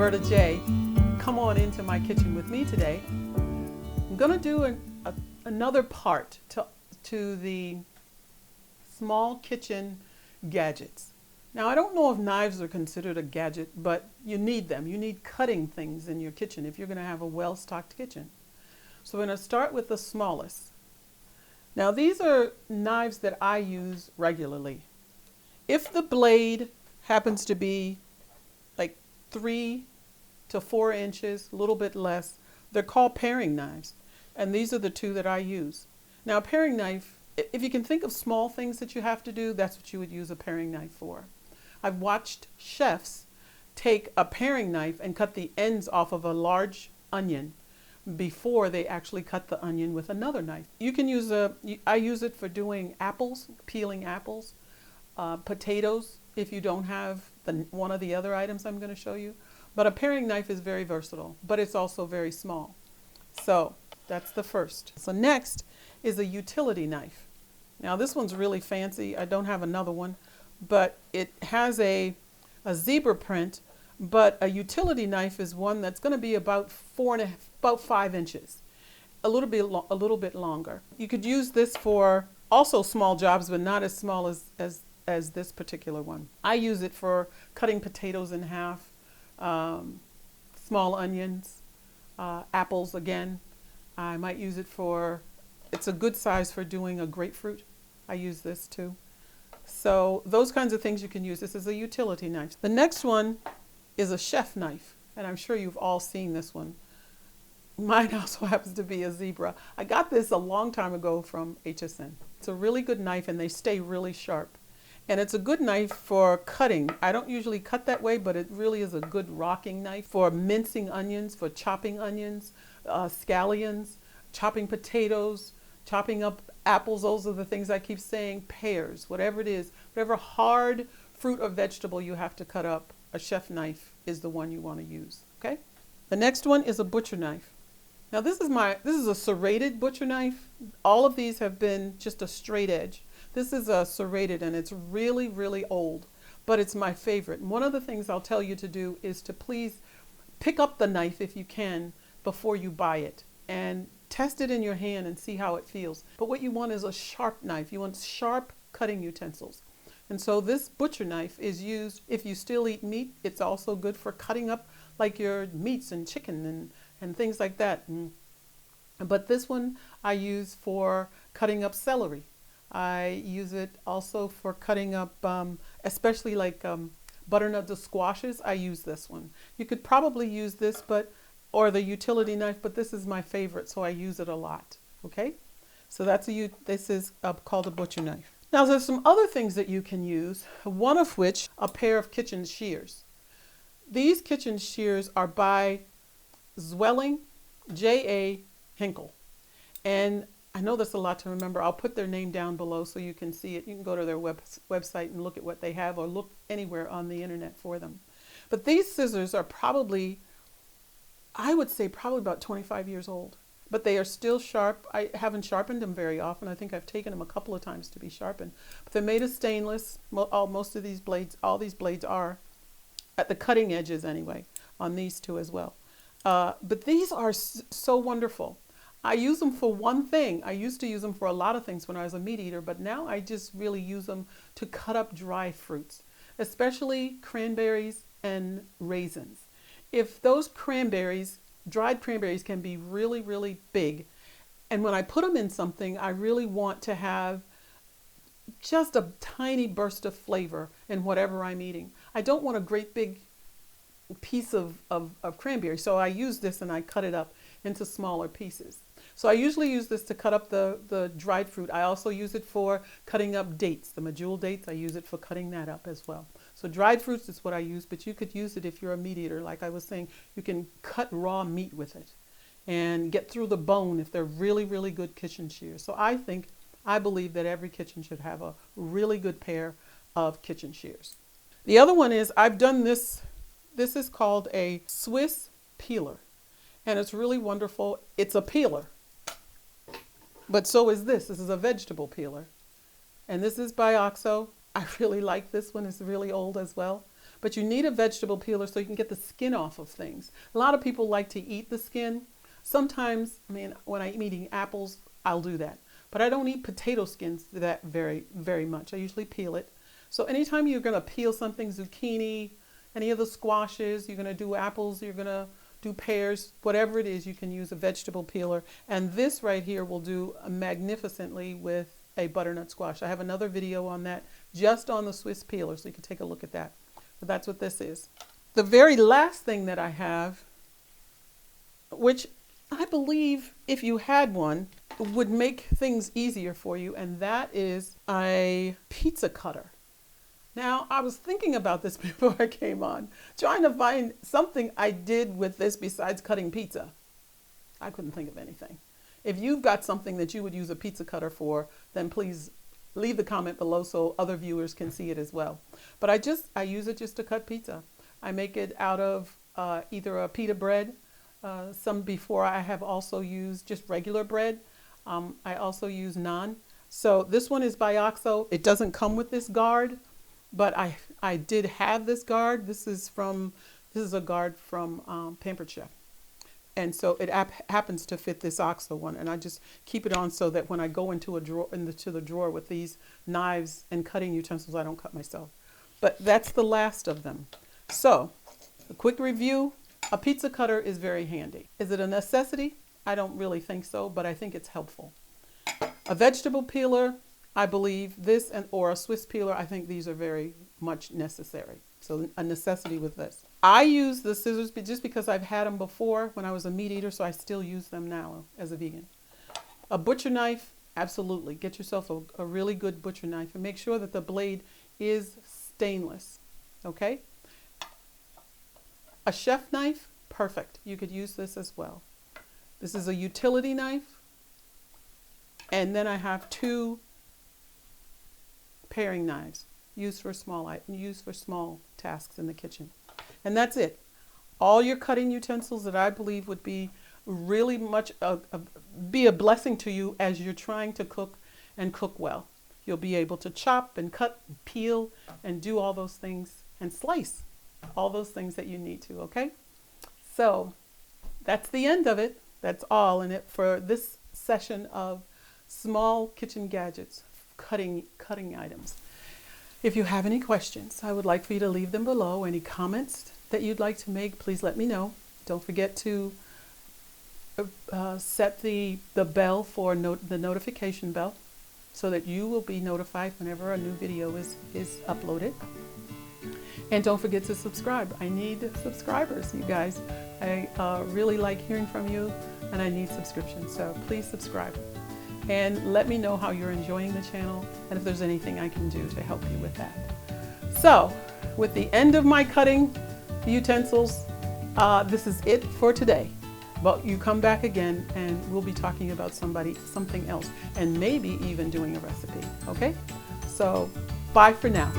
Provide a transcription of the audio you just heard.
Berta J. Come on into my kitchen with me today. I'm going to do another part to the small kitchen gadgets. Now, I don't know if knives are considered a gadget, but you need them. You need cutting things in your kitchen if you're going to have a well-stocked kitchen. So we're going to start with the smallest. Now, these are knives that I use regularly. If the blade happens to be like 3 to 4 inches, a little bit less, they're called paring knives. And these are the two that I use. Now, a paring knife, if you can think of small things that you have to do, that's what you would use a paring knife for. I've watched chefs take a paring knife and cut the ends off of a large onion before they actually cut the onion with another knife. You can use I use it for doing apples, peeling apples, potatoes, if you don't have one of the other items I'm going to show you. But a paring knife is very versatile, but it's also very small. So that's the first. So next is a utility knife. Now this one's really fancy. I don't have another one, but it has a zebra print, but a utility knife is one that's going to be about 5 inches, a little bit longer. You could use this for also small jobs, but not as small as this particular one. I use it for cutting potatoes in half, small onions, apples again. I might use it for, it's a good size for doing a grapefruit. I use this too. So those kinds of things you can use. This is a utility knife. The next one is a chef knife, and I'm sure you've all seen this one. Mine also happens to be a zebra. I got this a long time ago from HSN. It's a really good knife and they stay really sharp. And it's a good knife for cutting. I don't usually cut that way, but it really is a good rocking knife for mincing onions, for chopping onions, scallions, chopping potatoes, chopping up apples. Those are the things I keep saying, pears, whatever it is, whatever hard fruit or vegetable you have to cut up, a chef knife is the one you want to use, okay? The next one is a butcher knife. Now this is a serrated butcher knife. All of these have been just a straight edge. This is a serrated and it's really, really old, but it's my favorite. And one of the things I'll tell you to do is to please pick up the knife if you can before you buy it and test it in your hand and see how it feels. But what you want is a sharp knife. You want sharp cutting utensils. And so this butcher knife is used if you still eat meat. It's also good for cutting up like your meats and chicken and things like that. But this one I use for cutting up celery. I use it also for cutting up, especially like butternut to squashes. I use this one. You could probably use this, or the utility knife, but this is my favorite, so I use it a lot. Okay, so this is called a butcher knife. Now there's some other things that you can use. One of which, a pair of kitchen shears. These kitchen shears are by Zwelling, J.A. Hinkle, and I know that's a lot to remember. I'll put their name down below so you can see it. You can go to their website and look at what they have, or look anywhere on the internet for them. But these scissors are probably, I would say probably about 25 years old, but they are still sharp. I haven't sharpened them very often. I think I've taken them a couple of times to be sharpened, but they're made of stainless. Most of these blades, all these blades are at the cutting edges anyway, on these two as well. But these are so wonderful. I use them for one thing. I used to use them for a lot of things when I was a meat eater, but now I just really use them to cut up dry fruits, especially cranberries and raisins. If those cranberries, dried cranberries, can be really, really big, and when I put them in something, I really want to have just a tiny burst of flavor in whatever I'm eating. I don't want a great big piece of cranberry, so I use this and I cut it up into smaller pieces. So I usually use this to cut up the dried fruit. I also use it for cutting up dates, the medjool dates. I use it for cutting that up as well. So dried fruits is what I use, but you could use it if you're a meat eater. Like I was saying, you can cut raw meat with it and get through the bone if they're really, really good kitchen shears. So I believe that every kitchen should have a really good pair of kitchen shears. The other one is, I've done this. This is called a Swiss peeler, and it's really wonderful. It's a peeler, but so is this. This is a vegetable peeler, and this is by OXO. I really like this one. It's really old as well, But you need a vegetable peeler so you can get the skin off of things. A lot of people like to eat the skin. Sometimes, I mean, when I'm eating apples, I'll do that. But I don't eat potato skins that very much. I usually peel it. So anytime you're going to peel something, zucchini, any of the squashes, you're going to do apples, you're going to do pears, whatever it is, you can use a vegetable peeler. And this right here will do magnificently with a butternut squash. I have another video on that, just on the Swiss peeler, so you can take a look at that. But that's what this is. The very last thing that I have, which I believe if you had one, would make things easier for you, and that is a pizza cutter. Now, I was thinking about this before I came on, trying to find something I did with this besides cutting pizza. I couldn't think of anything. If you've got something that you would use a pizza cutter for, then please leave the comment below so other viewers can see it as well. But I use it just to cut pizza. I make it out of either a pita bread. Some before I have also used just regular bread. I also use naan. So this one is by OXO. It doesn't come with this guard, but I did have this guard. This is a guard from Pampered Chef. And so it happens to fit this OXO one, and I just keep it on so that when I go into a drawer, into the drawer with these knives and cutting utensils, I don't cut myself. But that's the last of them. So, a quick review: a pizza cutter is very handy. Is it a necessity? I don't really think so, but I think it's helpful. A vegetable peeler, I believe this, or a Swiss peeler, I think these are very much necessary. So a necessity with this. I use the scissors just because I've had them before when I was a meat eater, so I still use them now as a vegan. A butcher knife, absolutely. Get yourself a really good butcher knife and make sure that the blade is stainless, okay? A chef knife, perfect. You could use this as well. This is a utility knife. And then I have 2 paring knives used for small tasks in the kitchen. And that's it. All your cutting utensils that I believe would be really much be a blessing to you as you're trying to cook and cook well. You'll be able to chop and cut and peel and do all those things and slice all those things that you need to, okay? So that's the end of it. That's all in it for this session of small kitchen gadgets, cutting items. If you have any questions, I would like for you to leave them below. Any comments that you'd like to make, please let me know. Don't forget to set the bell for the notification bell so that you will be notified whenever a new video is uploaded. And don't forget to subscribe. I need subscribers, you guys. I really like hearing from you, and I need subscriptions, so please subscribe. And let me know how you're enjoying the channel and if there's anything I can do to help you with that. So, with the end of my cutting utensils, this is it for today. But you come back again and we'll be talking about something else, and maybe even doing a recipe, okay? So, bye for now.